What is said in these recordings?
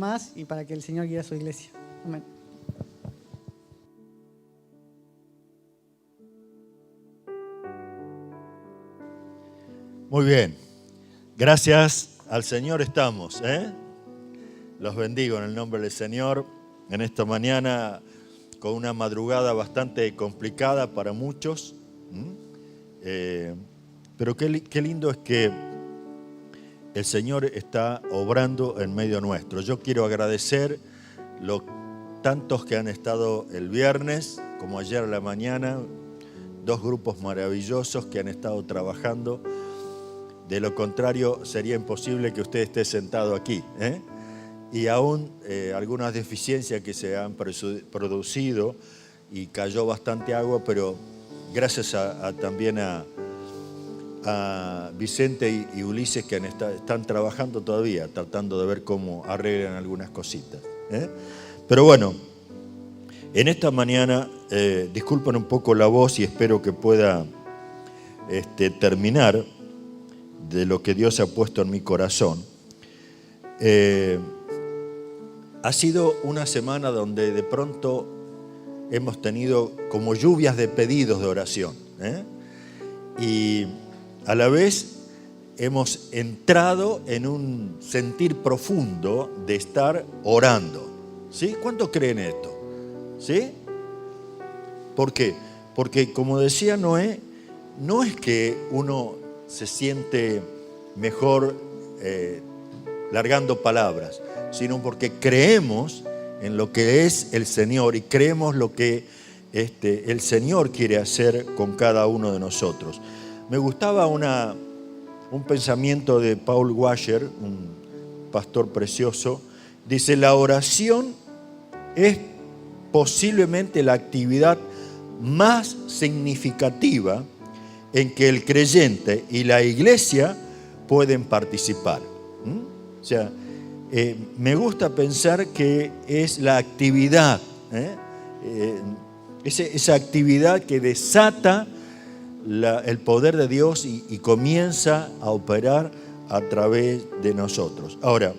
más y para que el Señor guíe a su iglesia. Amén. Muy bien. Gracias al Señor estamos, Los bendigo en el nombre del Señor en esta mañana con una madrugada bastante complicada para muchos. Pero qué lindo es que el Señor está obrando en medio nuestro. Yo quiero agradecer los tantos que han estado el viernes, como ayer a la mañana, 2 grupos maravillosos que han estado trabajando. De lo contrario, sería imposible que usted esté sentado aquí, Y aún algunas deficiencias que se han producido y cayó bastante agua, pero gracias también a Vicente y Ulises que están trabajando todavía, tratando de ver cómo arreglan algunas cositas. Pero bueno, en esta mañana, disculpen un poco la voz y espero que pueda terminar de lo que Dios ha puesto en mi corazón. Ha sido una semana donde de pronto hemos tenido como lluvias de pedidos de oración, y a la vez hemos entrado en un sentir profundo de estar orando. ¿Sí? ¿Cuántos creen esto? ¿Sí? ¿Por qué? Porque como decía Noé, no es que uno se siente mejor largando palabras, sino porque creemos en lo que es el Señor y creemos lo que el Señor quiere hacer con cada uno de nosotros. Me gustaba un pensamiento de Paul Washer, un pastor precioso. Dice, la oración es posiblemente la actividad más significativa en que el creyente y la iglesia pueden participar. O sea, me gusta pensar que es la actividad, esa actividad que desata el poder de Dios y comienza a operar a través de nosotros. Ahora,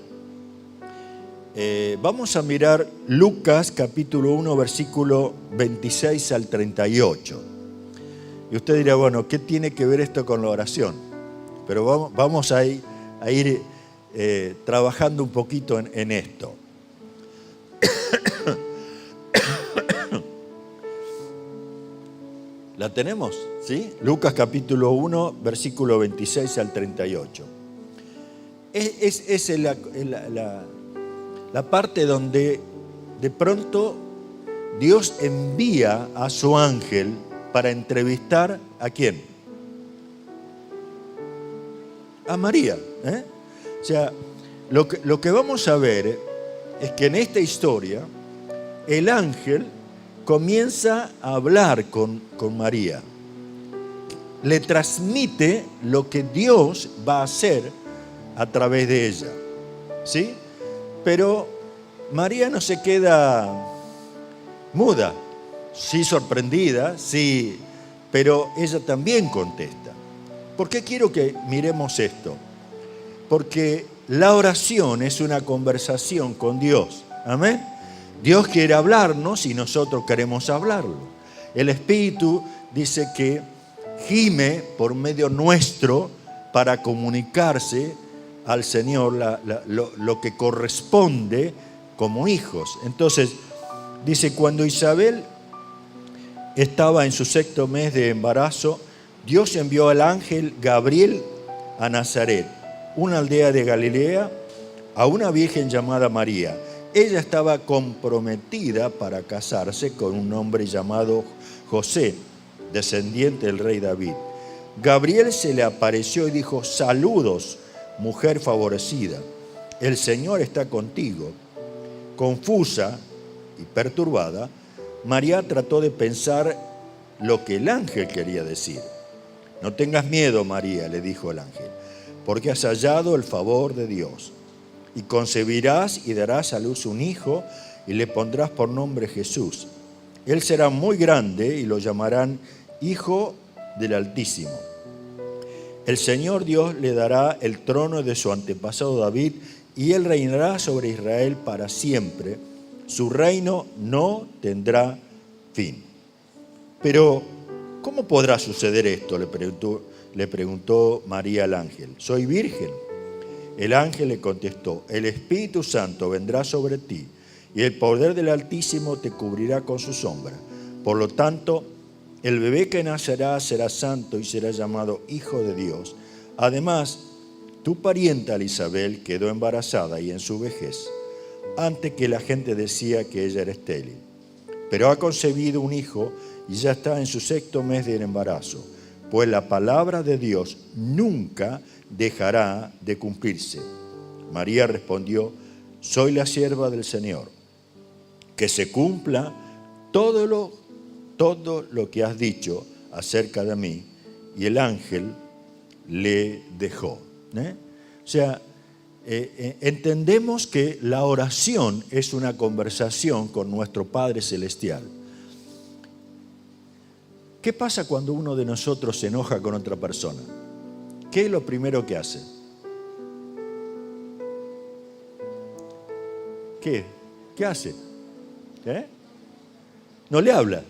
vamos a mirar Lucas capítulo 1, versículo 26 al 38. Y usted dirá, bueno, ¿qué tiene que ver esto con la oración? Pero vamos a ir trabajando un poquito en esto. ¿La tenemos? ¿Sí? Lucas capítulo 1, versículo 26 al 38. Es la parte donde de pronto Dios envía a su ángel para entrevistar ¿a quién? A María. O sea, lo que vamos a ver es que en esta historia el ángel comienza a hablar con María. Le transmite lo que Dios va a hacer a través de ella. ¿Sí? Pero María no se queda muda, sí sorprendida, sí, pero ella también contesta. ¿Por qué quiero que miremos esto? Porque la oración es una conversación con Dios. Amén. Dios quiere hablarnos y nosotros queremos hablarlo. El Espíritu dice que gime por medio nuestro para comunicarse al Señor lo que corresponde como hijos. Entonces, dice, cuando Isabel estaba en su 6º mes de embarazo, Dios envió al ángel Gabriel a Nazaret, una aldea de Galilea, a una virgen llamada María. Ella estaba comprometida para casarse con un hombre llamado José, descendiente del rey David. Gabriel se le apareció y dijo, saludos, mujer favorecida, el Señor está contigo. Confusa y perturbada, María trató de pensar lo que el ángel quería decir. No tengas miedo, María, le dijo el ángel, porque has hallado el favor de Dios. Y concebirás y darás a luz un hijo y le pondrás por nombre Jesús. Él será muy grande y lo llamarán Hijo del Altísimo. El Señor Dios le dará el trono de su antepasado David y Él reinará sobre Israel para siempre. Su reino no tendrá fin. Pero, ¿cómo podrá suceder esto?, le preguntó María al ángel. Soy virgen. El ángel le contestó, el Espíritu Santo vendrá sobre ti y el poder del Altísimo te cubrirá con su sombra. Por lo tanto, el bebé que nacerá será santo y será llamado Hijo de Dios. Además, tu parienta Isabel quedó embarazada y en su vejez, antes que la gente decía que ella era estéril. Pero ha concebido un hijo y ya está en su 6º mes del embarazo, pues la palabra de Dios nunca dejará de cumplirse. María respondió, soy la sierva del Señor, que se cumpla todo lo que has dicho acerca de mí. Y el ángel le dejó. O sea, entendemos que la oración es una conversación con nuestro Padre Celestial. ¿Qué pasa cuando uno de nosotros se enoja con otra persona? ¿Qué es lo primero que hace? ¿Qué hace? No le habla.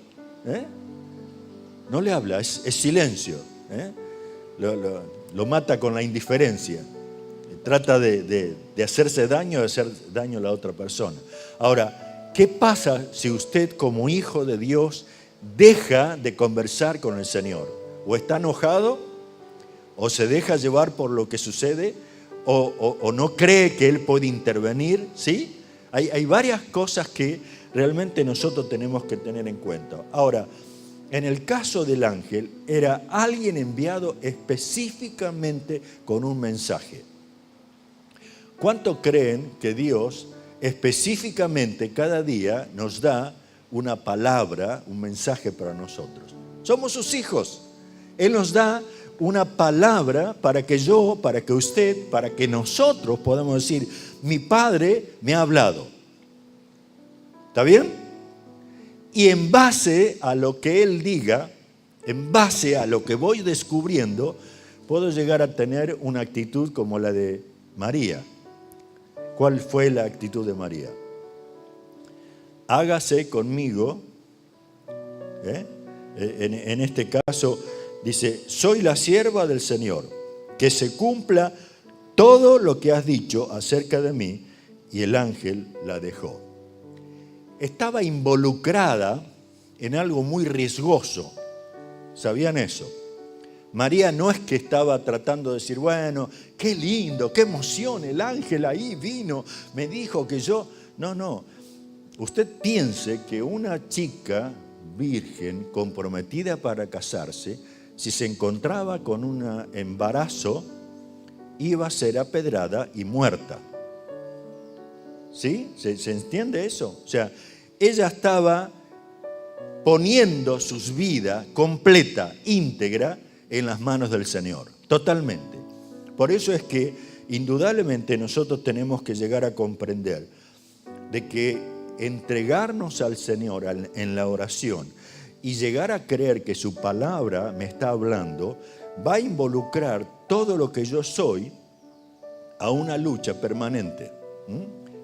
No le habla, es silencio. Lo mata con la indiferencia. Trata de hacerse daño, de hacer daño a la otra persona. Ahora, ¿qué pasa si usted como hijo de Dios deja de conversar con el Señor? O está enojado, o se deja llevar por lo que sucede, o no cree que Él puede intervenir, ¿sí? Hay varias cosas que realmente nosotros tenemos que tener en cuenta. Ahora, en el caso del ángel, era alguien enviado específicamente con un mensaje. ¿Cuánto creen que Dios específicamente cada día nos da una palabra, un mensaje para nosotros? Somos sus hijos. Él nos da una palabra para que yo, para que usted, para que nosotros podamos decir, mi Padre me ha hablado. ¿Está bien? Y en base a lo que Él diga, en base a lo que voy descubriendo, puedo llegar a tener una actitud como la de María. ¿Cuál fue la actitud de María? Hágase conmigo, en este caso dice, soy la sierva del Señor, que se cumpla todo lo que has dicho acerca de mí. Y el ángel la dejó. Estaba involucrada en algo muy riesgoso. ¿Sabían eso? María no es que estaba tratando de decir, bueno, qué lindo, qué emoción, el ángel ahí vino, me dijo que yo... No. Usted piense que una chica virgen comprometida para casarse, si se encontraba con un embarazo, iba a ser apedrada y muerta. ¿Sí? ¿Se entiende eso? O sea, ella estaba poniendo su vida completa, íntegra, en las manos del Señor, totalmente. Por eso es que, indudablemente, nosotros tenemos que llegar a comprender de que entregarnos al Señor en la oración y llegar a creer que su palabra me está hablando, va a involucrar todo lo que yo soy a una lucha permanente.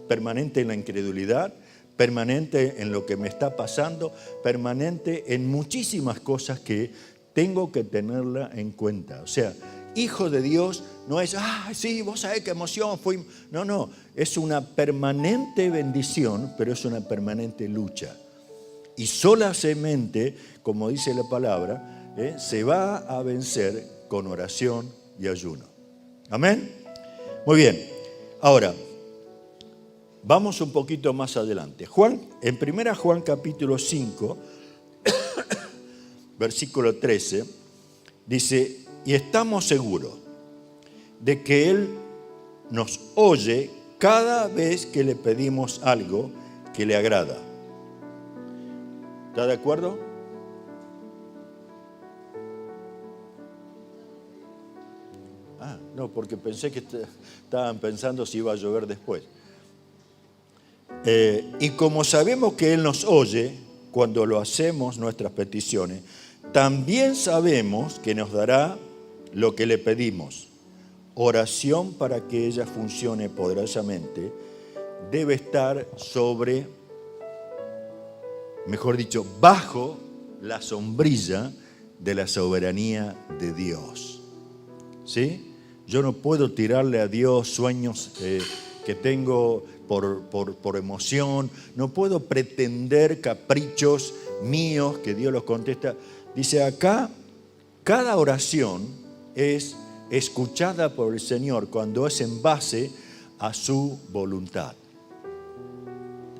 Permanente en la incredulidad, permanente en lo que me está pasando, permanente en muchísimas cosas que tengo que tenerla en cuenta. O sea, hijo de Dios no es, sí, vos sabés qué emoción fui. No, es una permanente bendición, pero es una permanente lucha. Y solamente, como dice la palabra, se va a vencer con oración y ayuno. ¿Amén? Muy bien. Ahora, vamos un poquito más adelante. En 1 Juan capítulo 5, versículo 13, dice, y estamos seguros de que Él nos oye cada vez que le pedimos algo que le agrada. ¿Está de acuerdo? No, porque pensé que estaban pensando si iba a llover después. Y como sabemos que Él nos oye cuando lo hacemos nuestras peticiones, también sabemos que nos dará lo que le pedimos. oración, para que ella funcione poderosamente, debe estar mejor dicho, bajo la sombrilla de la soberanía de Dios. ¿Sí? Yo no puedo tirarle a Dios sueños que tengo por emoción, no puedo pretender caprichos míos que Dios los contesta. Dice acá, cada oración es escuchada por el Señor cuando es en base a su voluntad.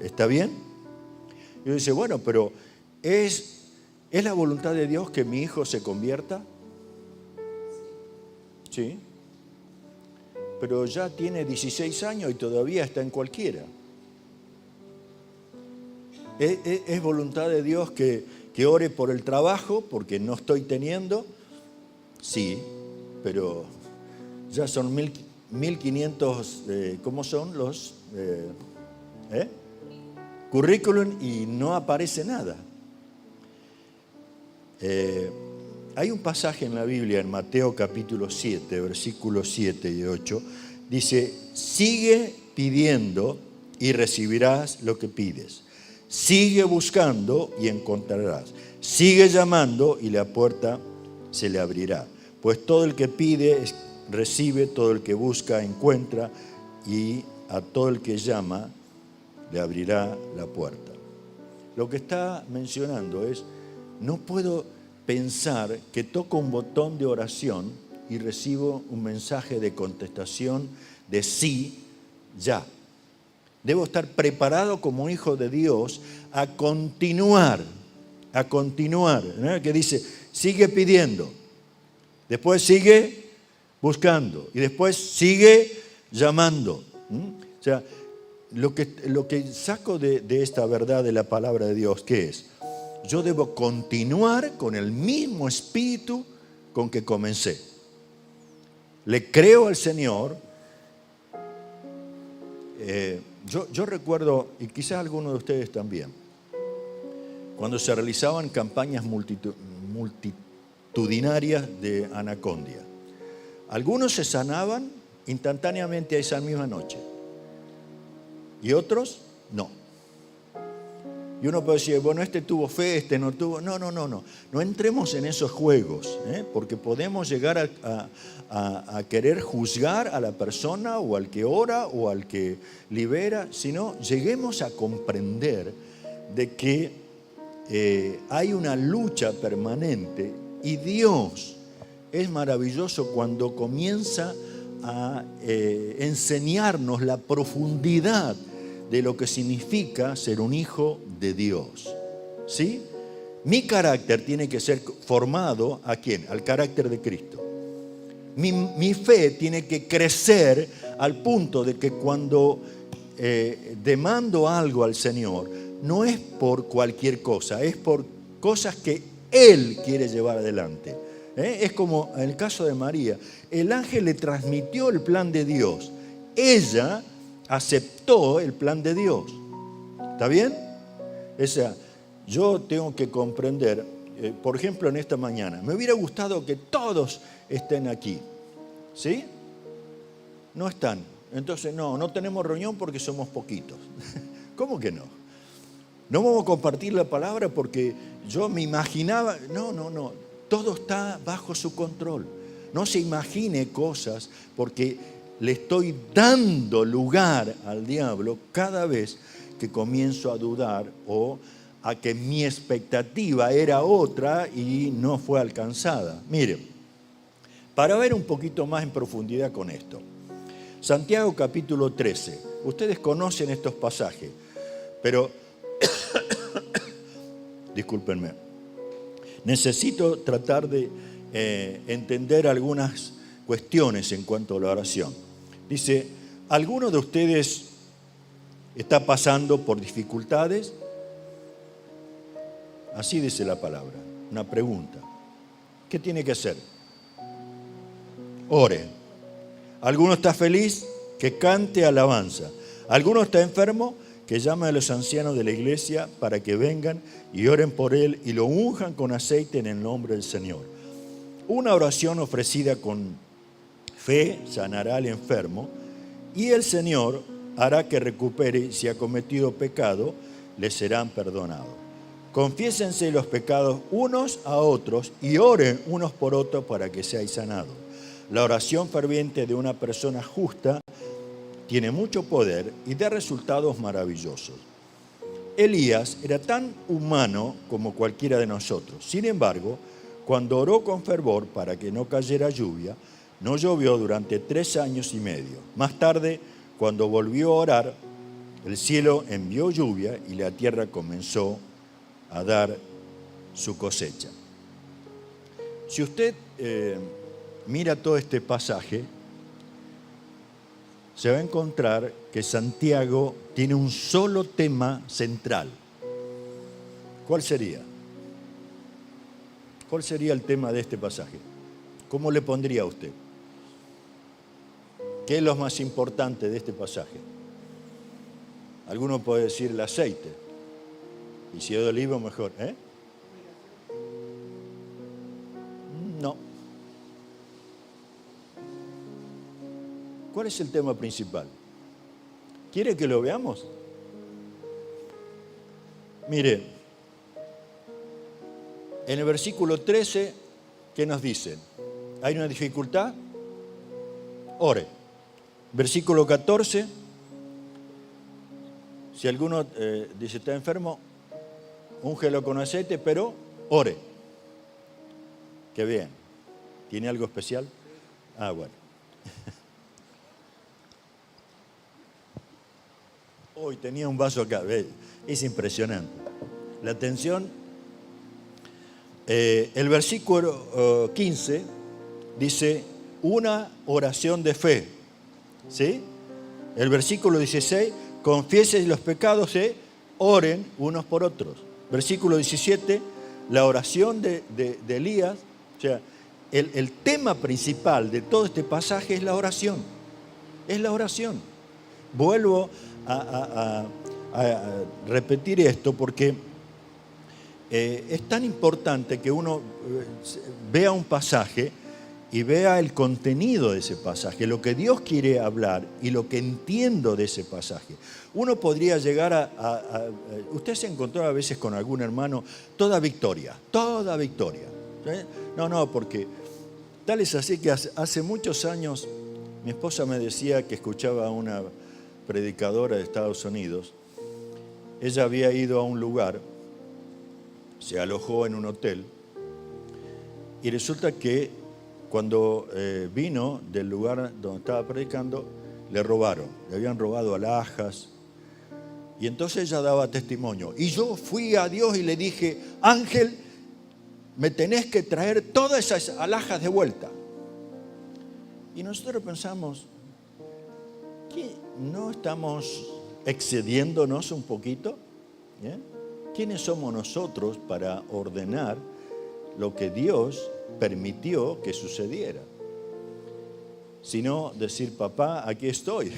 ¿Está bien? Y yo dice, bueno, pero ¿es la voluntad de Dios que mi hijo se convierta? Sí. Pero ya tiene 16 años y todavía está en cualquiera. ¿Es voluntad de Dios que ore por el trabajo porque no estoy teniendo? Sí, pero ya son 1500, ¿cómo son los currículum? Y no aparece nada. Hay un pasaje en la Biblia, en Mateo capítulo 7, versículos 7 y 8, dice, sigue pidiendo y recibirás lo que pides. Sigue buscando y encontrarás. Sigue llamando y la puerta se le abrirá. Pues todo el que pide recibe, todo el que busca encuentra, y a todo el que llama le abrirá la puerta. Lo que está mencionando es, no puedo pensar que toco un botón de oración y recibo un mensaje de contestación de sí, ya. Debo estar preparado como hijo de Dios a continuar, ¿no? Que dice, sigue pidiendo, después sigue buscando y después sigue llamando. O sea, lo que saco de esta verdad de la palabra de Dios, ¿qué es? Yo debo continuar con el mismo espíritu con que comencé. Le creo al Señor. Yo recuerdo, y quizás algunos de ustedes también, cuando se realizaban campañas multitudinarias de anacondia. Algunos se sanaban instantáneamente esa misma noche y otros no. Y uno puede decir, bueno, este tuvo fe, este no tuvo. No entremos en esos juegos, porque podemos llegar a querer juzgar a la persona o al que ora o al que libera, sino lleguemos a comprender de que hay una lucha permanente y Dios es maravilloso cuando comienza a enseñarnos la profundidad de lo que significa ser un hijo de Dios. ¿Sí? Mi carácter tiene que ser formado ¿a quién? Al carácter de Cristo. Mi fe tiene que crecer al punto de que cuando demando algo al Señor, no es por cualquier cosa, es por cosas que Él quiere llevar adelante. Es como en el caso de María, el ángel le transmitió el plan de Dios. Ella aceptó el plan de Dios. ¿Está bien? O sea, yo tengo que comprender, por ejemplo, en esta mañana, me hubiera gustado que todos estén aquí. ¿Sí? No están. Entonces, no tenemos reunión porque somos poquitos. ¿Cómo que no? No vamos a compartir la palabra porque yo me imaginaba. No. Todo está bajo su control. No se imagine cosas porque le estoy dando lugar al diablo cada vez que comienzo a dudar o a que mi expectativa era otra y no fue alcanzada. Miren, para ver un poquito más en profundidad con esto. Santiago capítulo 13. Ustedes conocen estos pasajes, pero discúlpenme. Necesito tratar de entender algunas cuestiones en cuanto a la oración. Dice, ¿alguno de ustedes está pasando por dificultades? Así dice la palabra, una pregunta. ¿Qué tiene que hacer? Ore. ¿Alguno está feliz? Que cante alabanza. ¿Alguno está enfermo? Que llame a los ancianos de la iglesia para que vengan y oren por él y lo unjan con aceite en el nombre del Señor. Una oración ofrecida con Fe sanará al enfermo y el Señor hará que recupere. Si ha cometido pecado, le serán perdonados. Confiésense los pecados unos a otros y oren unos por otros para que seáis sanados. La oración ferviente de una persona justa tiene mucho poder y da resultados maravillosos. Elías era tan humano como cualquiera de nosotros. Sin embargo, cuando oró con fervor para que no cayera lluvia, no llovió durante 3 años y medio. Más tarde, cuando volvió a orar, el cielo envió lluvia y la tierra comenzó a dar su cosecha. Si usted mira todo este pasaje, se va a encontrar que Santiago tiene un solo tema central. ¿Cuál sería? ¿Cuál sería el tema de este pasaje? ¿Cómo le pondría a usted? ¿Qué es lo más importante de este pasaje? Alguno puede decir el aceite. Y si es de oliva, mejor. No. ¿Cuál es el tema principal? ¿Quiere que lo veamos? Mire, en el versículo 13, ¿qué nos dice? ¿Hay una dificultad? Ore. Versículo 14, si alguno dice está enfermo, úngelo con aceite, pero ore. Qué bien. ¿Tiene algo especial? Ah, bueno. Hoy tenía un vaso acá, es impresionante. La atención. El versículo 15 dice una oración de fe. ¿Sí? El versículo 16, confiesen los pecados, oren unos por otros. Versículo 17, la oración de Elías. O sea, el tema principal de todo este pasaje es la oración. Es la oración. Vuelvo a repetir esto porque es tan importante que uno vea un pasaje y vea el contenido de ese pasaje, lo que Dios quiere hablar y lo que entiendo de ese pasaje. Uno podría llegar usted se encontró a veces con algún hermano, toda victoria. ¿Sí? No, porque tal es así que hace muchos años mi esposa me decía que escuchaba a una predicadora de Estados Unidos. Ella había ido a un lugar, se alojó en un hotel y resulta que cuando vino del lugar donde estaba predicando, le robaron, le habían robado alhajas. Y entonces ella daba testimonio. Y yo fui a Dios y le dije, Ángel, me tenés que traer todas esas alhajas de vuelta. Y nosotros pensamos, ¿qué? ¿No estamos excediéndonos un poquito? ¿Quiénes somos nosotros para ordenar lo que Dios permitió que sucediera? Sino decir, papá, aquí estoy.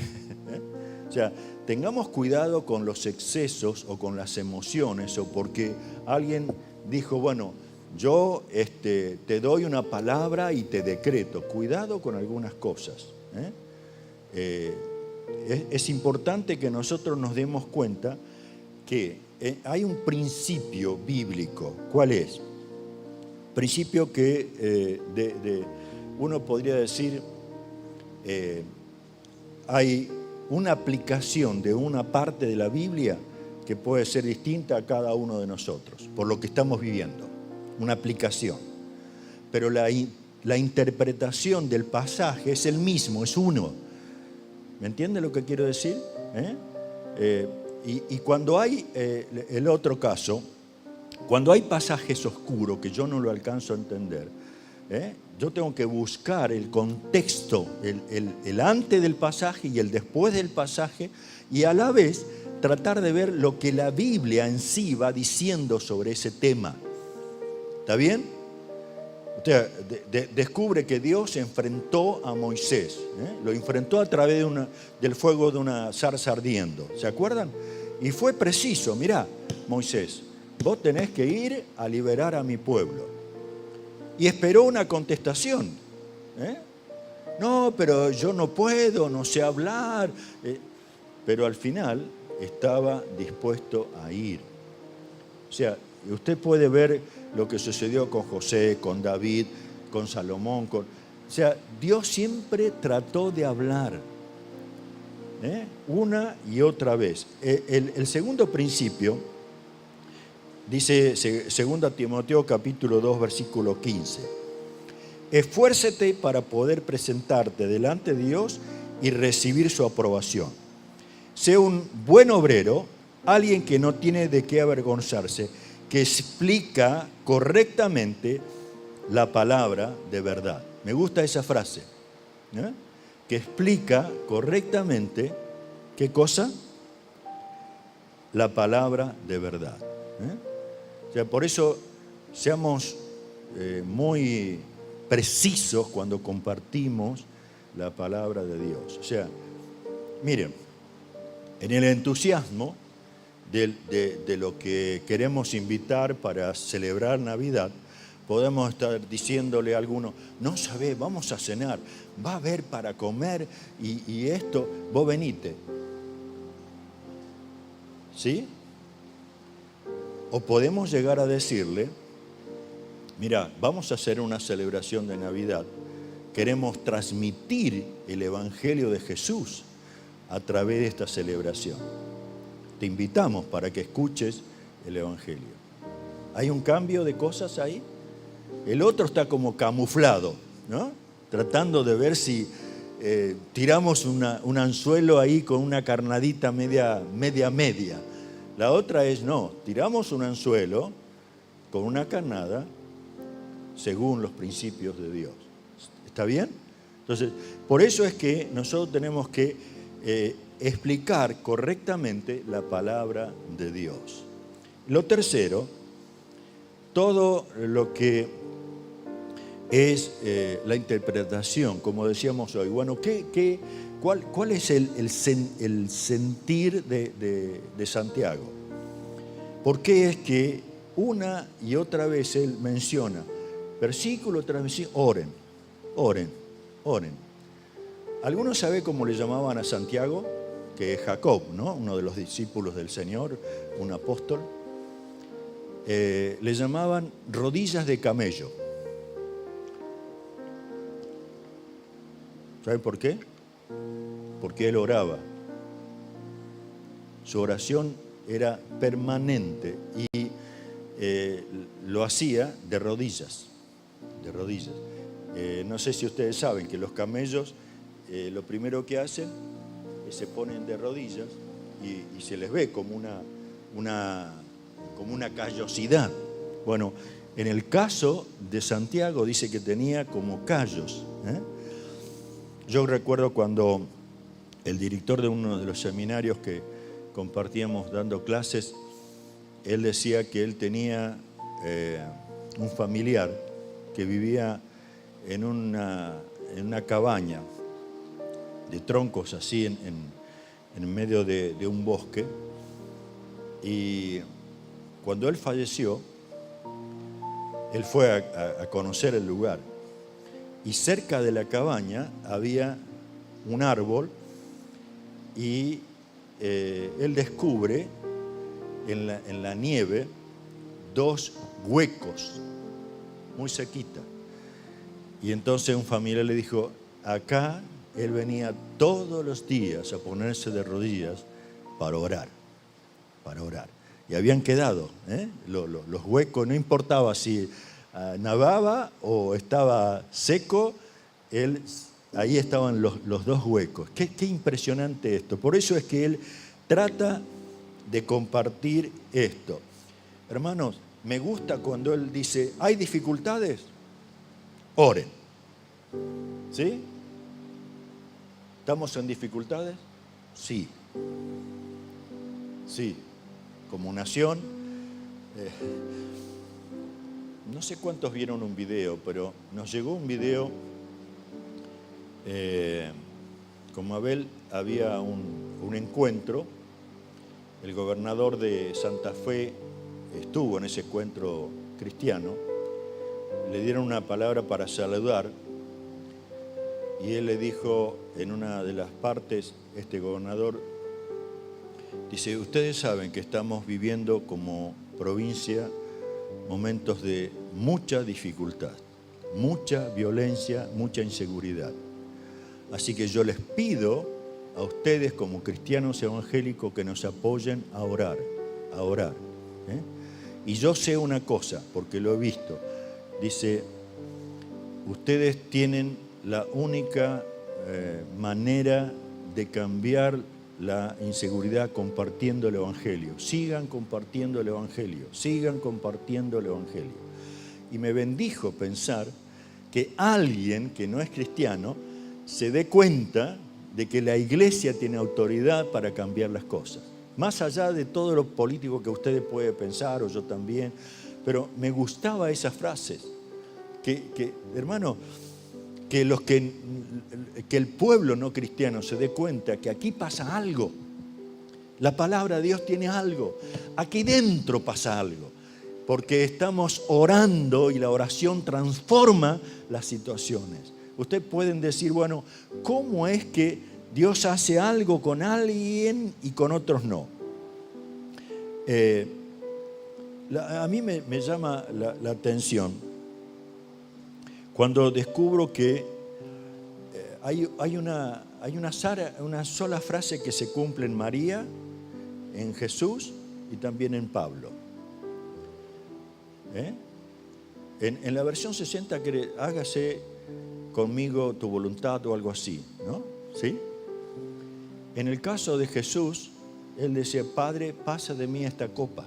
O sea, tengamos cuidado con los excesos o con las emociones o porque alguien dijo, bueno, yo te doy una palabra y te decreto. Cuidado con algunas cosas. Es importante que nosotros nos demos cuenta que hay un principio bíblico. ¿Cuál es? Principio que uno podría decir, hay una aplicación de una parte de la Biblia que puede ser distinta a cada uno de nosotros, por lo que estamos viviendo, una aplicación. Pero la interpretación del pasaje es el mismo, es uno. ¿Me entiende lo que quiero decir? Y cuando hay el otro caso, cuando hay pasajes oscuros que yo no lo alcanzo a entender, yo tengo que buscar el contexto, el antes del pasaje y el después del pasaje, y a la vez tratar de ver lo que la Biblia en sí va diciendo sobre ese tema. ¿Está bien? Usted descubre que Dios enfrentó a Moisés, lo enfrentó a través del fuego de una zarza ardiendo. ¿Se acuerdan? Y fue preciso, mirá, Moisés, vos tenés que ir a liberar a mi pueblo. Y esperó una contestación. No, pero yo no puedo, no sé hablar. Pero al final estaba dispuesto a ir. O sea, usted puede ver lo que sucedió con José, con David, con Salomón. O sea, Dios siempre trató de hablar, una y otra vez. El segundo principio dice 2 Timoteo capítulo 2, versículo 15. Esfuérzate para poder presentarte delante de Dios y recibir su aprobación. Sé un buen obrero, alguien que no tiene de qué avergonzarse, que explica correctamente la palabra de verdad. Me gusta esa frase, que explica correctamente, ¿qué cosa? La palabra de verdad. O sea, por eso seamos muy precisos cuando compartimos la palabra de Dios. O sea, miren, en el entusiasmo de lo que queremos invitar para celebrar Navidad, podemos estar diciéndole a alguno, no sabés, vamos a cenar, va a haber para comer y esto, vos venite. ¿Sí? O podemos llegar a decirle, mira, vamos a hacer una celebración de Navidad. Queremos transmitir el Evangelio de Jesús a través de esta celebración. Te invitamos para que escuches el Evangelio. ¿Hay un cambio de cosas ahí? El otro está como camuflado, ¿no? Tratando de ver si tiramos un anzuelo ahí con una carnadita media. La otra es, no, tiramos un anzuelo con una carnada según los principios de Dios. ¿Está bien? Entonces, por eso es que nosotros tenemos que explicar correctamente la palabra de Dios. Lo tercero, todo lo que es la interpretación, como decíamos hoy. Bueno, ¿cuál es el sentir de Santiago? ¿Por qué es que una y otra vez él menciona, versículo tras versículo, oren? ¿Algunos saben cómo le llamaban a Santiago? Que es Jacob, ¿no? Uno de los discípulos del Señor, un apóstol. Le llamaban rodillas de camello. ¿Saben por qué? Porque él oraba. Su oración era permanente y lo hacía de rodillas. No sé si ustedes saben que los camellos lo primero que hacen es se ponen de rodillas y se les ve como una callosidad. Bueno, en el caso de Santiago dice que tenía como callos. Yo recuerdo cuando el director de uno de los seminarios que compartíamos dando clases, él decía que él tenía un familiar que vivía en una cabaña de troncos así en medio de un bosque, y cuando él falleció, él fue a conocer el lugar, y cerca de la cabaña había un árbol, y él descubre en la nieve 2 huecos muy sequitas. Y entonces un familiar le dijo, acá él venía todos los días a ponerse de rodillas para orar. Y habían quedado, los huecos, no importaba si nevaba o estaba seco, ahí estaban los 2 huecos. Qué impresionante esto. Por eso es que él trata de compartir esto. Hermanos, me gusta cuando él dice, ¿hay dificultades? Oren. ¿Sí? ¿Estamos en dificultades? Sí. Como nación, no sé cuántos vieron un video, pero nos llegó un video. Como Abel había un encuentro, el gobernador de Santa Fe estuvo en ese encuentro cristiano, le dieron una palabra para saludar y él le dijo en una de las partes, este gobernador, dice, ustedes saben que estamos viviendo como provincia momentos de mucha dificultad, mucha violencia, mucha inseguridad. Así que yo les pido a ustedes como cristianos evangélicos que nos apoyen a orar, ¿eh? Y yo sé una cosa, porque lo he visto, dice, ustedes tienen la única manera de cambiar la inseguridad compartiendo el Evangelio. Sigan compartiendo el Evangelio, sigan compartiendo el Evangelio. Y me bendijo pensar que alguien que no es cristiano se dé cuenta de que la iglesia tiene autoridad para cambiar las cosas. Más allá de todo lo político que ustedes pueden pensar, o yo también, pero me gustaba esas frases. Hermano, que el pueblo no cristiano se dé cuenta que aquí pasa algo. La palabra de Dios tiene algo. Aquí dentro pasa algo. Porque estamos orando y la oración transforma las situaciones. Ustedes pueden decir, bueno, ¿cómo es que Dios hace algo con alguien y con otros no? A mí me llama la atención cuando descubro que hay una sola frase que se cumple en María, en Jesús y también en Pablo. En la versión 60 hágase conmigo tu voluntad o algo así, ¿no? ¿Sí? En el caso de Jesús, él decía, Padre, pasa de mí esta copa.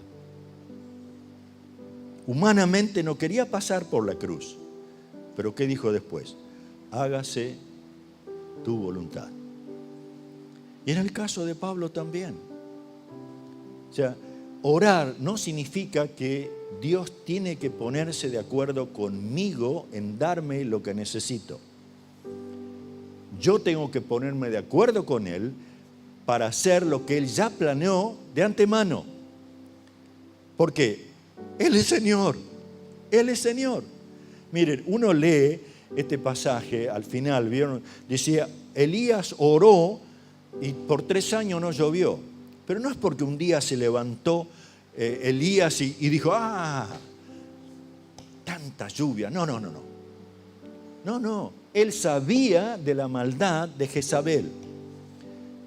Humanamente no quería pasar por la cruz, pero ¿qué dijo después? Hágase tu voluntad. Y en el caso de Pablo también. O sea, orar no significa que Dios tiene que ponerse de acuerdo conmigo en darme lo que necesito. Yo tengo que ponerme de acuerdo con Él para hacer lo que Él ya planeó de antemano. ¿Por qué? Él es Señor. Él es Señor. Miren, uno lee este pasaje al final, ¿vieron? Decía, Elías oró y por 3 años no llovió. Pero no es porque un día se levantó Elías y dijo, tanta lluvia. No. Él sabía de la maldad de Jezabel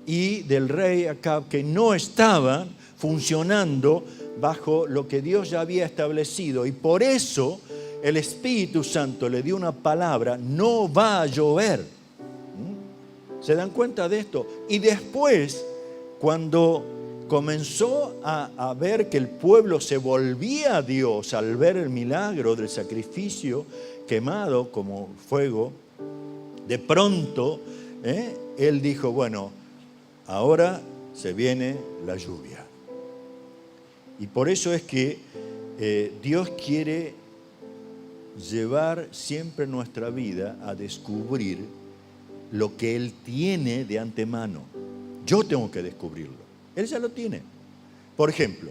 y del rey Acab, que no estaban funcionando bajo lo que Dios ya había establecido. Y por eso el Espíritu Santo le dio una palabra, no va a llover. ¿Se dan cuenta de esto? Y después, cuando comenzó a ver que el pueblo se volvía a Dios al ver el milagro del sacrificio quemado como fuego, de pronto él dijo, bueno, ahora se viene la lluvia. Y por eso es que Dios quiere llevar siempre nuestra vida a descubrir lo que Él tiene de antemano. Yo tengo que descubrirlo. Él ya lo tiene. Por ejemplo,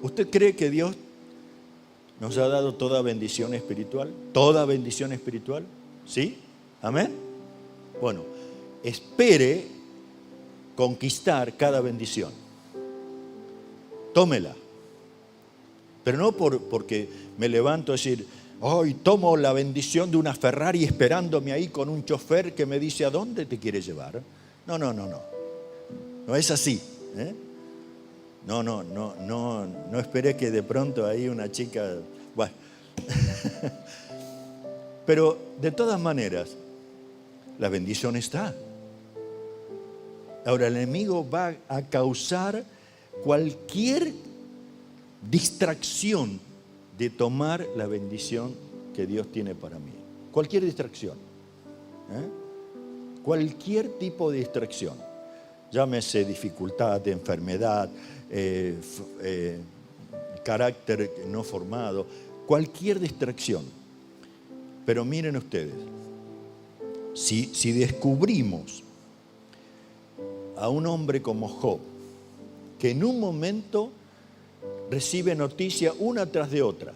¿usted cree que Dios nos ha dado toda bendición espiritual? ¿Toda bendición espiritual? ¿Sí? ¿Amén? Bueno, espere conquistar cada bendición. Tómela. Pero no porque me levanto a decir, hoy tomo la bendición de una Ferrari esperándome ahí con un chofer que me dice, ¿a dónde te quieres llevar? No. No es así. No esperé que de pronto ahí una chica... Bueno. Pero de todas maneras, la bendición está. Ahora el enemigo va a causar cualquier distracción de tomar la bendición que Dios tiene para mí. Cualquier distracción. Cualquier tipo de distracción. Llámese dificultad, enfermedad, carácter no formado, cualquier distracción. Pero miren ustedes, si descubrimos a un hombre como Job, que en un momento recibe noticia una tras de otra,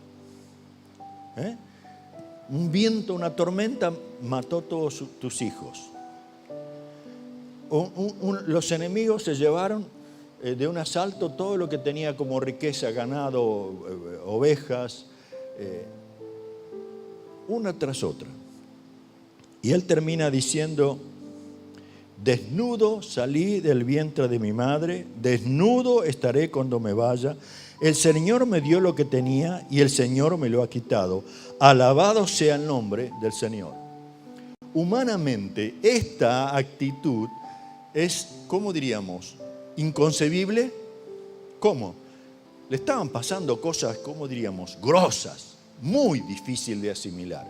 un viento, una tormenta, mató todos tus hijos. Los enemigos se llevaron de un asalto todo lo que tenía como riqueza, ganado, ovejas, una tras otra. Y él termina diciendo: desnudo salí del vientre de mi madre, desnudo estaré cuando me vaya. El Señor me dio lo que tenía y el Señor me lo ha quitado. Alabado sea el nombre del Señor. Humanamente, esta actitud es, ¿cómo diríamos?, inconcebible. ¿Cómo? Le estaban pasando cosas, ¿cómo diríamos?, grosas, muy difícil de asimilar.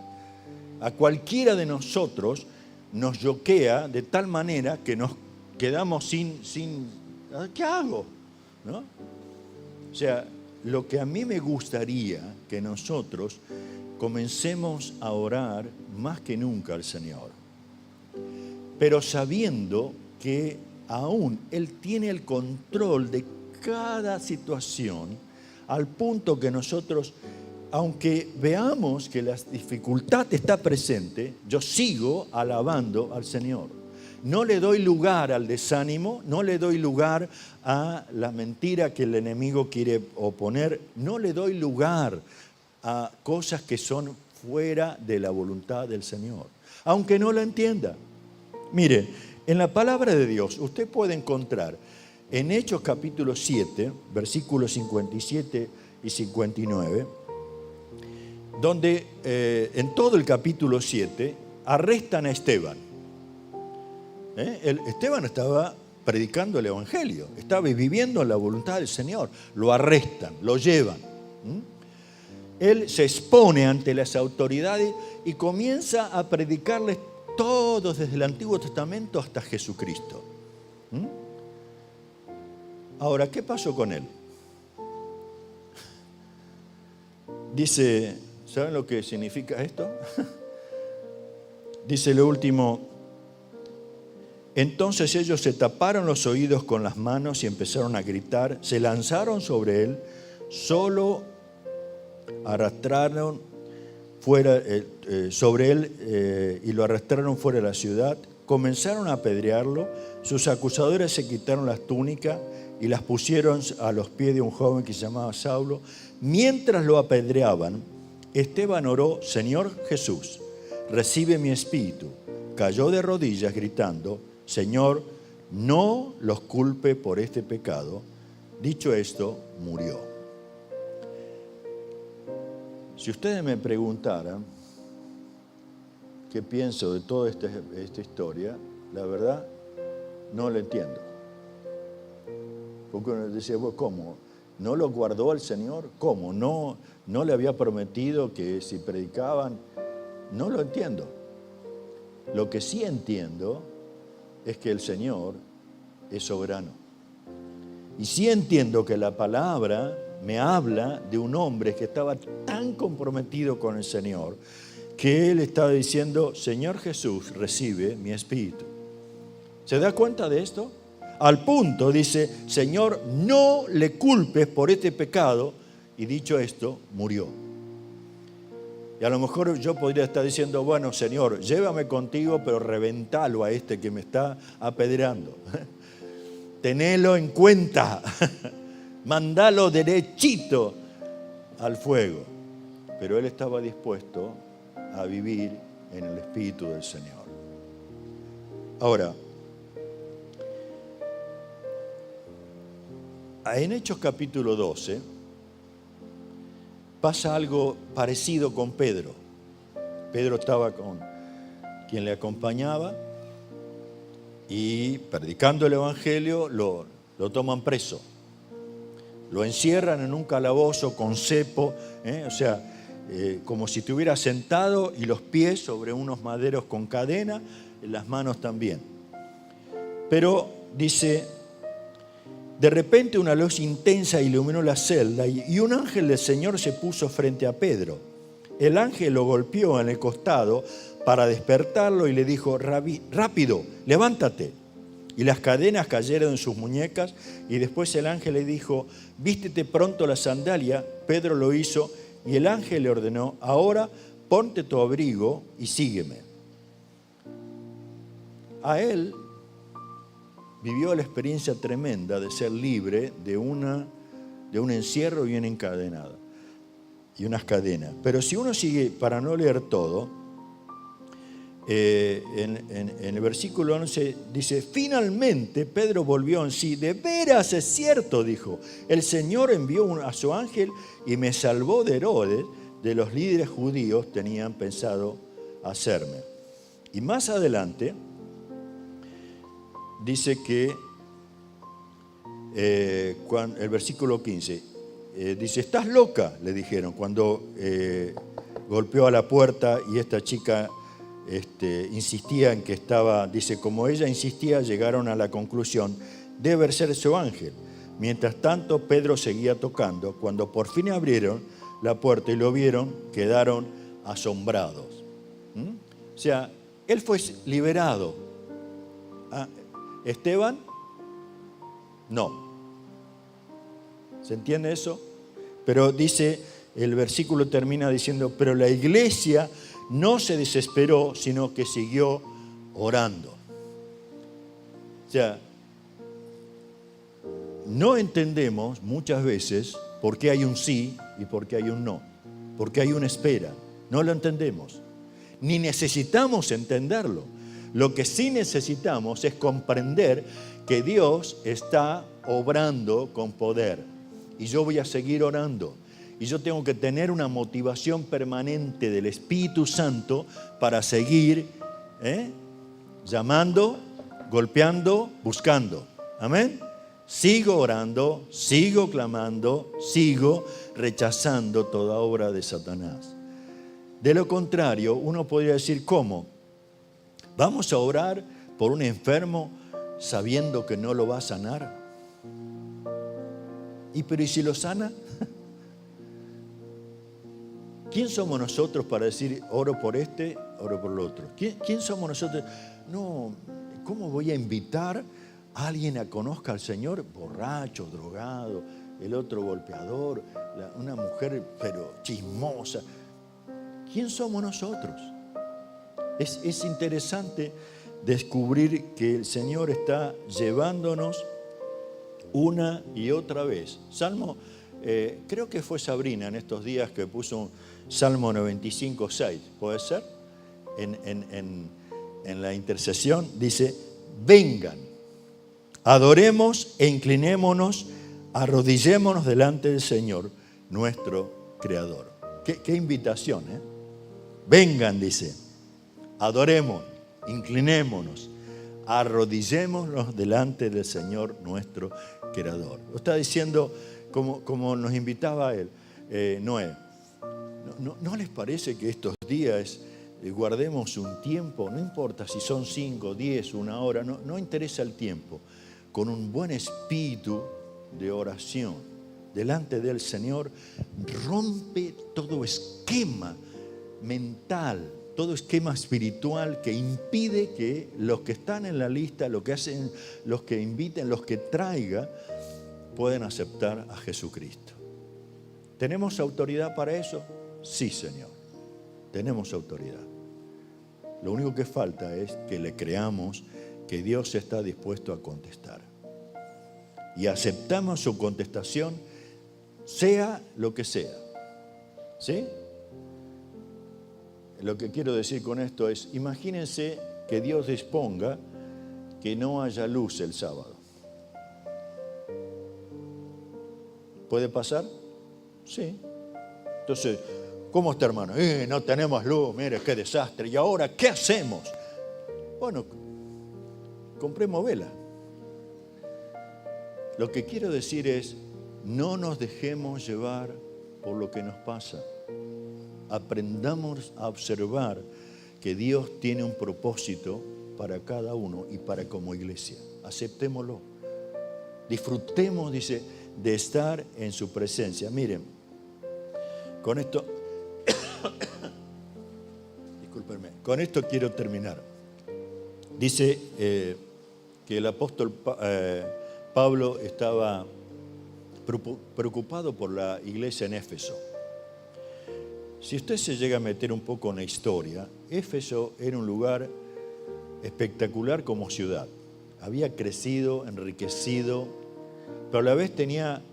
A cualquiera de nosotros nos choquea de tal manera que nos quedamos sin ¿qué hago? ¿No? O sea, lo que a mí me gustaría que nosotros comencemos a orar más que nunca al Señor, pero sabiendo que aún Él tiene el control de cada situación, al punto que nosotros, aunque veamos que la dificultad está presente, yo sigo alabando al Señor. No le doy lugar al desánimo, no le doy lugar a la mentira que el enemigo quiere oponer, no le doy lugar a cosas que son fuera de la voluntad del Señor, aunque no la entienda. Mire, en la palabra de Dios usted puede encontrar en Hechos capítulo 7, versículos 57 y 59, donde en todo el capítulo 7 arrestan a Esteban. Esteban estaba predicando el Evangelio, estaba viviendo la voluntad del Señor. Lo arrestan, lo llevan. Él se expone ante las autoridades y comienza a predicarles todo desde el Antiguo Testamento hasta Jesucristo. Ahora, ¿qué pasó con él? Dice, ¿saben lo que significa esto? Dice lo último: entonces ellos se taparon los oídos con las manos y empezaron a gritar, se lanzaron sobre él, solo arrastraron fuera sobre él y lo arrastraron fuera de la ciudad, comenzaron a apedrearlo, sus acusadores se quitaron las túnicas y las pusieron a los pies de un joven que se llamaba Saulo. Mientras lo apedreaban, Esteban oró: Señor Jesús, recibe mi espíritu. Cayó de rodillas gritando: Señor, no los culpe por este pecado. Dicho esto, murió. Si ustedes me preguntaran qué pienso de toda esta historia, la verdad no lo entiendo. Porque uno decía, ¿cómo? ¿No lo guardó el Señor? ¿Cómo? ¿No le había prometido que si predicaban? No lo entiendo. Lo que sí entiendo es que el Señor es soberano. Y sí entiendo que la palabra me habla de un hombre que estaba tan comprometido con el Señor que él estaba diciendo: Señor Jesús, recibe mi espíritu. ¿Se da cuenta de esto? Al punto dice: Señor, no le culpes por este pecado. Y dicho esto, murió. Y a lo mejor yo podría estar diciendo: bueno, Señor, llévame contigo, pero reventalo a este que me está apedreando. Tenelo en cuenta. Mandalo derechito al fuego. Pero él estaba dispuesto a vivir en el Espíritu del Señor. Ahora, en Hechos capítulo 12 pasa algo parecido con Pedro. Pedro estaba con quien le acompañaba y predicando el Evangelio lo toman preso. Lo encierran en un calabozo con cepo, como si estuviera sentado y los pies sobre unos maderos con cadena, las manos también. Pero dice: de repente una luz intensa iluminó la celda y un ángel del Señor se puso frente a Pedro. El ángel lo golpeó en el costado para despertarlo y le dijo: rápido, levántate. Y las cadenas cayeron en sus muñecas y después el ángel le dijo: vístete pronto la sandalia. Pedro lo hizo y el ángel le ordenó: ahora ponte tu abrigo y sígueme. A él vivió la experiencia tremenda de ser libre de un encierro y una encadenada y unas cadenas. Pero si uno sigue, para no leer todo, en el versículo 11 dice: finalmente Pedro volvió en sí. De veras es cierto, dijo, el Señor envió a su ángel y me salvó de Herodes, de los líderes judíos tenían pensado hacerme. Y más adelante dice que el versículo 15 dice: estás loca, le dijeron cuando golpeó a la puerta y esta chica insistía en que estaba, dice, como ella insistía, llegaron a la conclusión: debe ser su ángel. Mientras tanto, Pedro seguía tocando. Cuando por fin abrieron la puerta y lo vieron, quedaron asombrados. O sea, él fue liberado. Esteban, no. ¿Se entiende eso? Pero dice, el versículo termina diciendo: pero la iglesia no se desesperó, sino que siguió orando. O sea, no entendemos muchas veces por qué hay un sí y por qué hay un no, por qué hay una espera. No lo entendemos, ni necesitamos entenderlo. Lo que sí necesitamos es comprender que Dios está obrando con poder. Y yo voy a seguir orando. Y yo tengo que tener una motivación permanente del Espíritu Santo para seguir llamando, golpeando, buscando. Amén. Sigo orando, sigo clamando, sigo rechazando toda obra de Satanás. De lo contrario, uno podría decir: ¿cómo? ¿Vamos a orar por un enfermo sabiendo que no lo va a sanar? ¿Pero y si lo sana? ¿Quién somos nosotros para decir oro por este, oro por el otro? ¿Quién somos nosotros? No, ¿cómo voy a invitar a alguien a conozca al Señor? Borracho, drogado, el otro golpeador, una mujer pero chismosa. ¿Quién somos nosotros? Es interesante descubrir que el Señor está llevándonos una y otra vez. Salmo, creo que fue Sabrina en estos días que puso un Salmo 95:6, ¿puede ser? En la intercesión dice: vengan, adoremos e inclinémonos, arrodillémonos delante del Señor, nuestro Creador. Qué invitación, ¿eh? Vengan, dice, adoremos, inclinémonos, arrodillémonos delante del Señor, nuestro Creador. Lo está diciendo como nos invitaba él, Noé. ¿No les parece que estos días guardemos un tiempo? No importa si son 5, 10, 1 hora, no interesa el tiempo. Con un buen espíritu de oración delante del Señor, rompe todo esquema mental, todo esquema espiritual que impide que los que están en la lista, lo que hacen, los que inviten, los que traiga, puedan aceptar a Jesucristo. ¿Tenemos autoridad para eso? Sí, Señor, tenemos autoridad. Lo único que falta es que le creamos que Dios está dispuesto a contestar. Y aceptamos su contestación, sea lo que sea. ¿Sí? Lo que quiero decir con esto es, imagínense que Dios disponga que no haya luz el sábado. ¿Puede pasar? Sí. Entonces, ¿cómo está, hermano? No tenemos luz, mire qué desastre. ¿Y ahora qué hacemos? Bueno, compremos vela. Lo que quiero decir es, no nos dejemos llevar por lo que nos pasa. Aprendamos a observar que Dios tiene un propósito para cada uno y para como iglesia. Aceptémoslo. Disfrutemos, dice, de estar en su presencia. Miren, con esto, discúlpenme, con esto quiero terminar. Dice que el apóstol Pablo estaba preocupado por la iglesia en Éfeso. Si usted se llega a meter un poco en la historia, Éfeso era un lugar espectacular como ciudad. Había crecido, enriquecido, pero a la vez tenía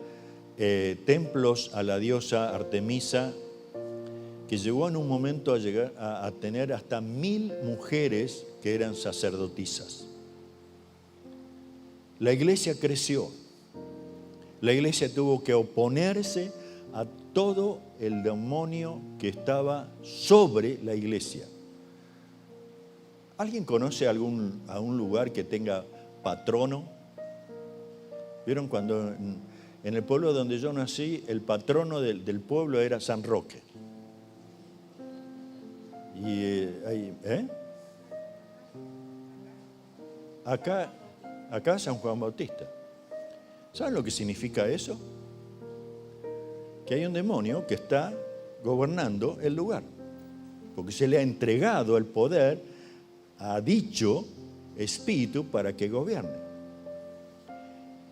templos a la diosa Artemisa, que llegó en un momento a llegar a tener hasta 1000 mujeres que eran sacerdotisas. La iglesia creció. La iglesia tuvo que oponerse a todo el demonio que estaba sobre la iglesia. ¿Alguien conoce a un lugar que tenga patrono? ¿Vieron cuando en el pueblo donde yo nací, el patrono del pueblo era San Roque? Y acá San Juan Bautista. ¿Saben lo que significa eso? Que hay un demonio que está gobernando el lugar, porque se le ha entregado el poder a dicho espíritu para que gobierne.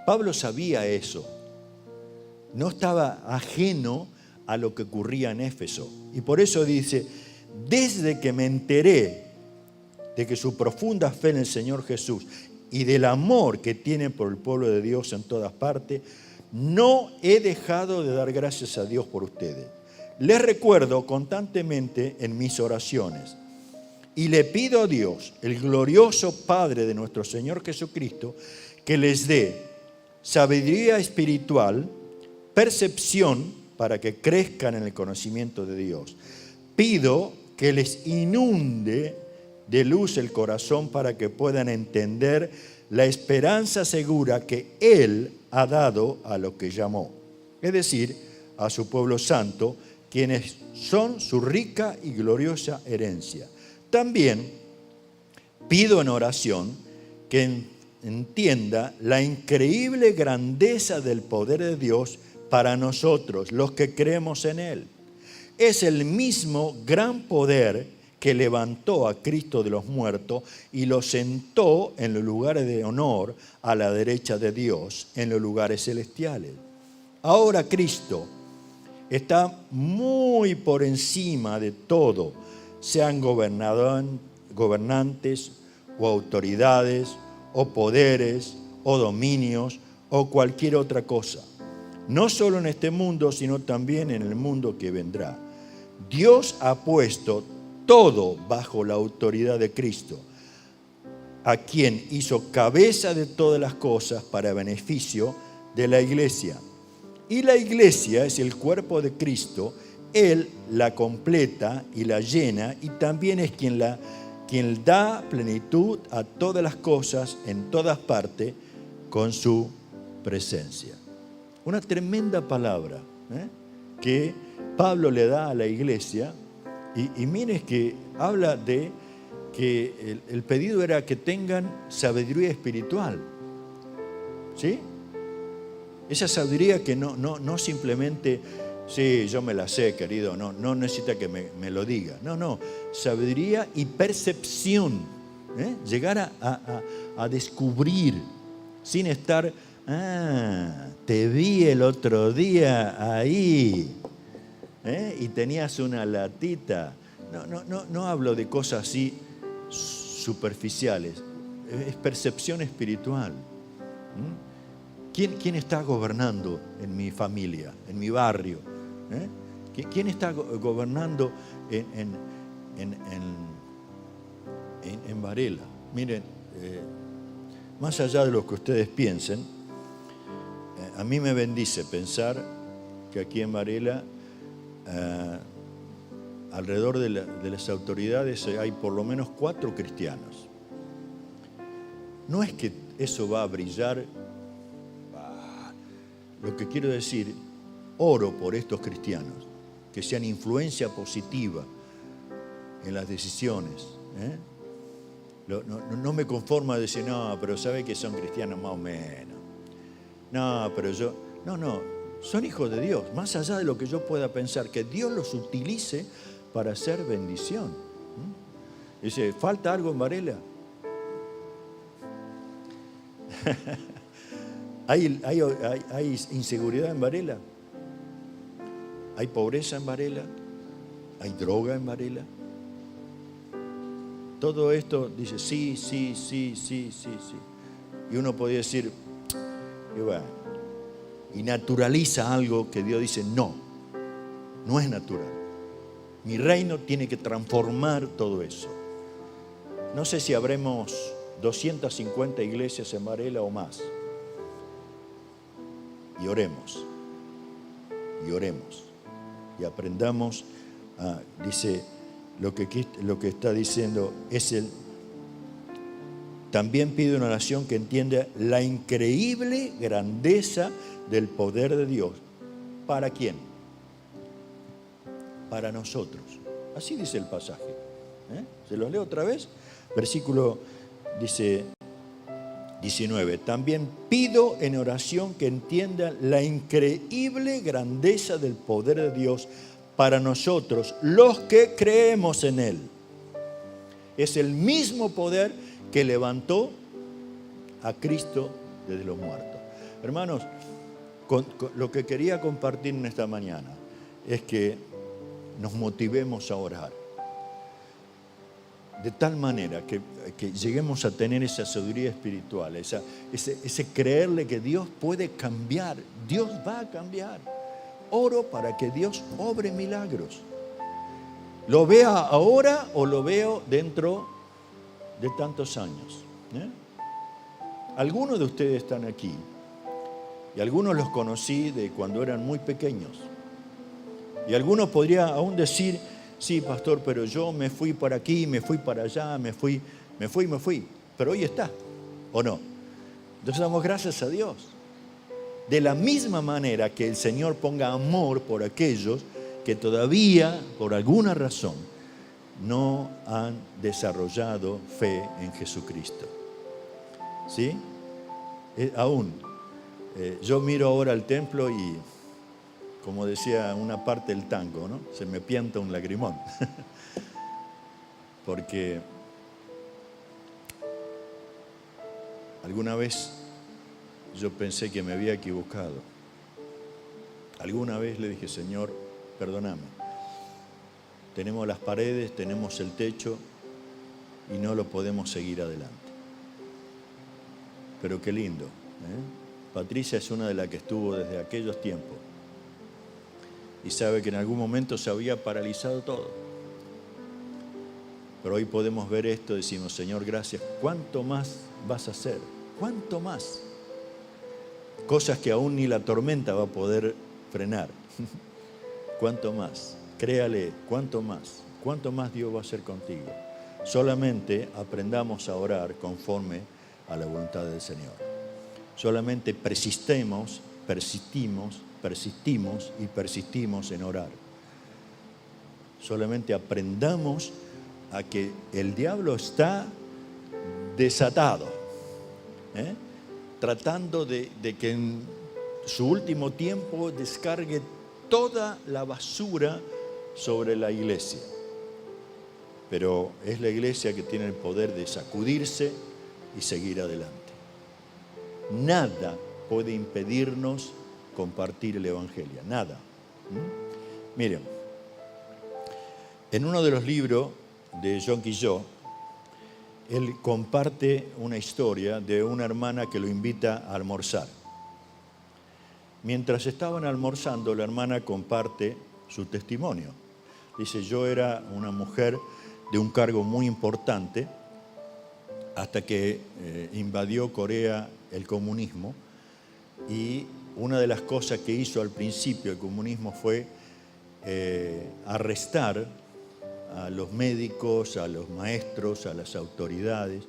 Pablo sabía eso, no estaba ajeno a lo que ocurría en Éfeso, y por eso dice: desde que me enteré de que su profunda fe en el Señor Jesús y del amor que tienen por el pueblo de Dios en todas partes, no he dejado de dar gracias a Dios por ustedes. Les recuerdo constantemente en mis oraciones y le pido a Dios, el glorioso Padre de nuestro Señor Jesucristo, que les dé sabiduría espiritual, percepción para que crezcan en el conocimiento de Dios. Pido que les inunde de luz el corazón para que puedan entender la esperanza segura que Él ha dado a lo que llamó, es decir, a su pueblo santo, quienes son su rica y gloriosa herencia. También pido en oración que entienda la increíble grandeza del poder de Dios para nosotros, los que creemos en Él. Es el mismo gran poder que levantó a Cristo de los muertos y lo sentó en los lugares de honor a la derecha de Dios, en los lugares celestiales. Ahora Cristo está muy por encima de todo, sean gobernantes o autoridades o poderes o dominios o cualquier otra cosa. No solo en este mundo, sino también en el mundo que vendrá. Dios ha puesto todo bajo la autoridad de Cristo, a quien hizo cabeza de todas las cosas para beneficio de la iglesia. Y la iglesia es el cuerpo de Cristo, Él la completa y la llena, y también es quien da plenitud a todas las cosas en todas partes con su presencia. Una tremenda palabra que Pablo le da a la iglesia. Y mire que habla de que el pedido era que tengan sabiduría espiritual. ¿Sí? Esa sabiduría que no simplemente, sí, yo me la sé, querido, no necesita que me lo diga. No, sabiduría y percepción. Llegar a descubrir sin estar, te vi el otro día ahí. Y tenías una latita. No hablo de cosas así superficiales. Es percepción espiritual. ¿Quién está gobernando en mi familia, en mi barrio? ¿Quién está gobernando en Varela? Miren, más allá de lo que ustedes piensen, a mí me bendice pensar que aquí en Varela alrededor de las autoridades hay por lo menos 4 cristianos. No es que eso va a brillar. Lo que quiero decir, oro por estos cristianos, que sean influencia positiva en las decisiones. No me conformo a decir, no, pero sabe que son cristianos más o menos. No, pero yo... No. Son hijos de Dios, más allá de lo que yo pueda pensar, que Dios los utilice para hacer bendición. Dice, ¿falta algo en Varela? ¿Hay inseguridad en Varela? ¿Hay pobreza en Varela? ¿Hay droga en Varela? Todo esto dice sí. Y uno podría decir, y bueno, y naturaliza algo que Dios dice, no es natural. Mi reino tiene que transformar todo eso. No sé si habremos 250 iglesias en Varela o más. Y oremos. Y aprendamos, dice, lo que está diciendo es también pide una oración que entienda la increíble grandeza del poder de Dios. ¿Para quién? Para nosotros. Así dice el pasaje. ¿Se los leo otra vez? Versículo, dice 19. También pido en oración que entiendan la increíble grandeza del poder de Dios para nosotros, los que creemos en Él. Es el mismo poder que levantó a Cristo desde los muertos. Hermanos, lo que quería compartir en esta mañana es que nos motivemos a orar. De tal manera que lleguemos a tener esa sabiduría espiritual, ese creerle que Dios puede cambiar. Dios va a cambiar. Oro para que Dios obre milagros. ¿Lo vea ahora o lo veo dentro de tantos años? Algunos de ustedes están aquí y algunos los conocí de cuando eran muy pequeños. Y algunos podrían aún decir, sí, pastor, pero yo me fui para aquí, me fui para allá, me fui. Pero hoy está, ¿o no? Entonces damos gracias a Dios. De la misma manera que el Señor ponga amor por aquellos que todavía, por alguna razón, no han desarrollado fe en Jesucristo. ¿Sí? Aún, yo miro ahora al templo y, como decía una parte del tango, ¿no? Se me pianta un lagrimón. Porque alguna vez yo pensé que me había equivocado. Alguna vez le dije, Señor, perdóname. Tenemos las paredes, tenemos el techo y no lo podemos seguir adelante. Pero qué lindo, Patricia es una de las que estuvo desde aquellos tiempos y sabe que en algún momento se había paralizado todo. Pero hoy podemos ver esto y decimos, Señor, gracias. ¿Cuánto más vas a hacer? ¿Cuánto más? Cosas que aún ni la tormenta va a poder frenar. ¿Cuánto más? Créale, ¿cuánto más? ¿Cuánto más Dios va a hacer contigo? Solamente aprendamos a orar conforme a la voluntad del Señor. Solamente persistimos en orar. Solamente aprendamos a que el diablo está desatado, tratando de que en su último tiempo descargue toda la basura sobre la iglesia. Pero es la iglesia que tiene el poder de sacudirse y seguir adelante. Nada puede impedirnos compartir el Evangelio, nada. Miren, en uno de los libros de John Guillot, él comparte una historia de una hermana que lo invita a almorzar. Mientras estaban almorzando, la hermana comparte su testimonio. Dice, yo era una mujer de un cargo muy importante hasta que invadió Corea el comunismo, y una de las cosas que hizo al principio el comunismo fue arrestar a los médicos, a los maestros, a las autoridades.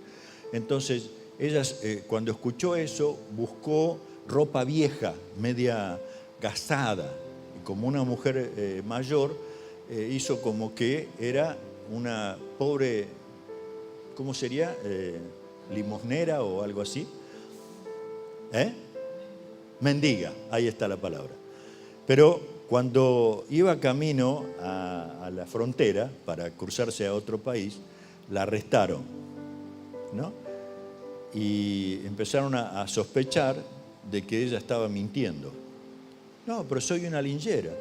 Entonces, ella cuando escuchó eso, buscó ropa vieja, media gastada, y como una mujer mayor, hizo como que era una pobre, ¿cómo sería? Limosnera o algo así. Mendiga, ahí está la palabra. Pero cuando iba camino a la frontera para cruzarse a otro país, la arrestaron, ¿no? Y empezaron a sospechar de que ella estaba mintiendo. No, pero soy una linchera.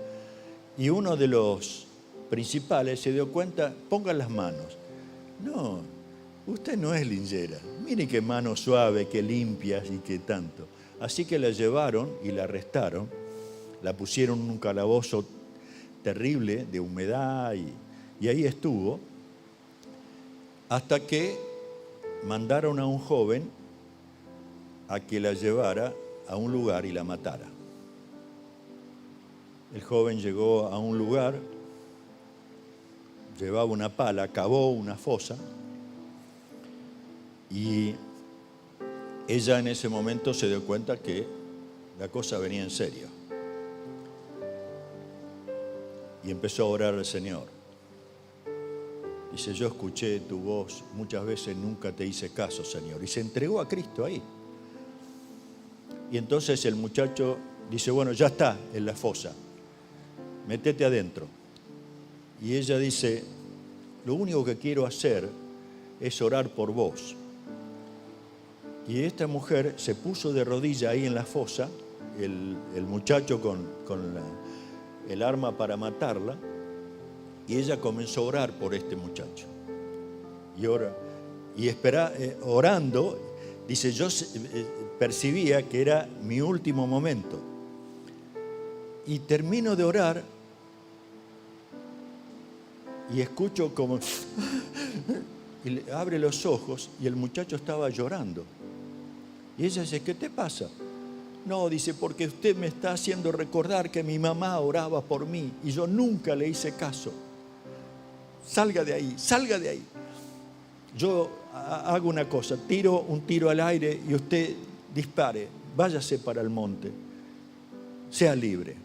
Y uno de los principales se dio cuenta, pongan las manos. No, usted no es linchera. Mire qué mano suave, qué limpias y qué tanto. Así que la llevaron y la arrestaron. La pusieron en un calabozo terrible de humedad y ahí estuvo. Hasta que mandaron a un joven a que la llevara a un lugar y la matara. El joven llegó a un lugar, llevaba una pala, cavó una fosa y ella en ese momento se dio cuenta que la cosa venía en serio. Y empezó a orar al Señor. Dice, yo escuché tu voz muchas veces, nunca te hice caso, Señor. Y se entregó a Cristo ahí. Y entonces el muchacho dice, bueno, ya está en la fosa, métete adentro. Y ella dice, lo único que quiero hacer es orar por vos. Y esta mujer se puso de rodilla ahí en la fosa, el muchacho con el arma para matarla, y ella comenzó a orar por este muchacho. Y orando, dice, yo percibía que era mi último momento. Y termino de orar y escucho como... y le abre los ojos y el muchacho estaba llorando. Y ella dice, ¿qué te pasa? No, dice, porque usted me está haciendo recordar que mi mamá oraba por mí y yo nunca le hice caso. Salga de ahí, salga de ahí. Yo hago una cosa, tiro un tiro al aire y usted dispare, váyase para el monte, sea libre.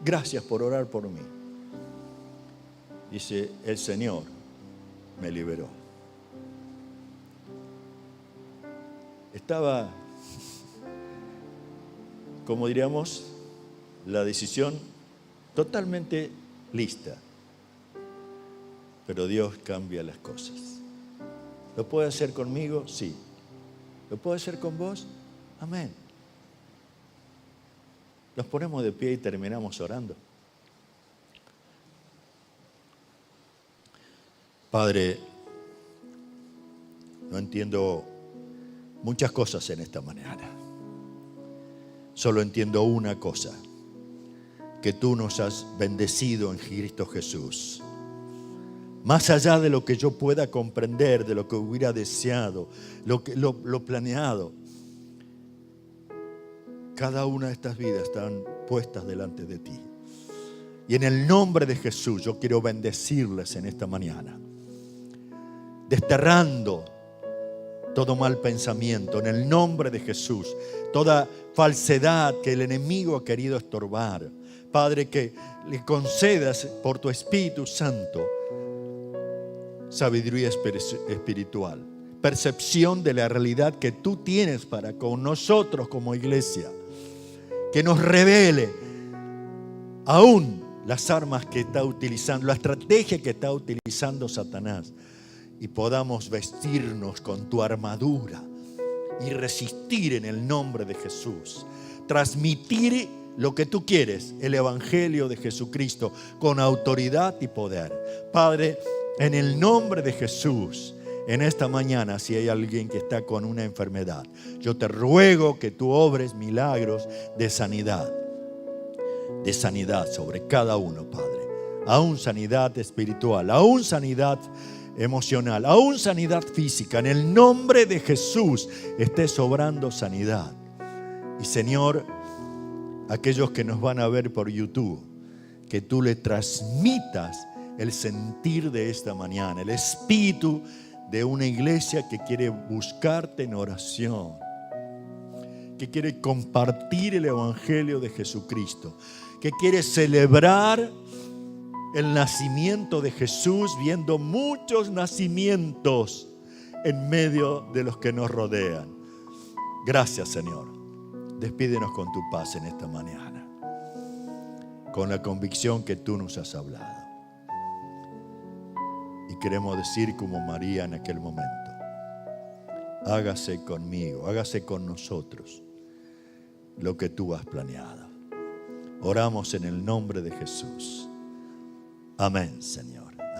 Gracias por orar por mí. Dice, el Señor me liberó. Estaba, como diríamos, la decisión totalmente lista. Pero Dios cambia las cosas. ¿Lo puede hacer conmigo? Sí. ¿Lo puede hacer con vos? Amén. Nos ponemos de pie y terminamos orando. Padre, no entiendo muchas cosas en esta mañana. Solo entiendo una cosa, que tú nos has bendecido en Cristo Jesús. Más allá de lo que yo pueda comprender, de lo que hubiera deseado, lo planeado. Cada una de estas vidas están puestas delante de ti. Y en el nombre de Jesús yo quiero bendecirles en esta mañana. Desterrando todo mal pensamiento en el nombre de Jesús. Toda falsedad que el enemigo ha querido estorbar. Padre, que le concedas por tu Espíritu Santo sabiduría espiritual, percepción de la realidad que tú tienes para con nosotros como iglesia, que nos revele aún las armas que está utilizando, la estrategia que está utilizando Satanás, y podamos vestirnos con tu armadura y resistir en el nombre de Jesús, transmitir lo que tú quieres, el Evangelio de Jesucristo, con autoridad y poder. Padre, en el nombre de Jesús, en esta mañana, si hay alguien que está con una enfermedad, yo te ruego que tú obres milagros de sanidad sobre cada uno, Padre. Aún sanidad espiritual, aún sanidad emocional, aún sanidad física. En el nombre de Jesús esté sobrando sanidad. Y Señor, aquellos que nos van a ver por YouTube, que tú le transmitas el sentir de esta mañana, el espíritu de una iglesia que quiere buscarte en oración, que quiere compartir el Evangelio de Jesucristo, que quiere celebrar el nacimiento de Jesús, viendo muchos nacimientos en medio de los que nos rodean. Gracias, Señor. Despídenos con tu paz en esta mañana, con la convicción que tú nos has hablado. Y queremos decir como María en aquel momento: hágase conmigo, hágase con nosotros lo que tú has planeado. Oramos en el nombre de Jesús. Amén, Señor.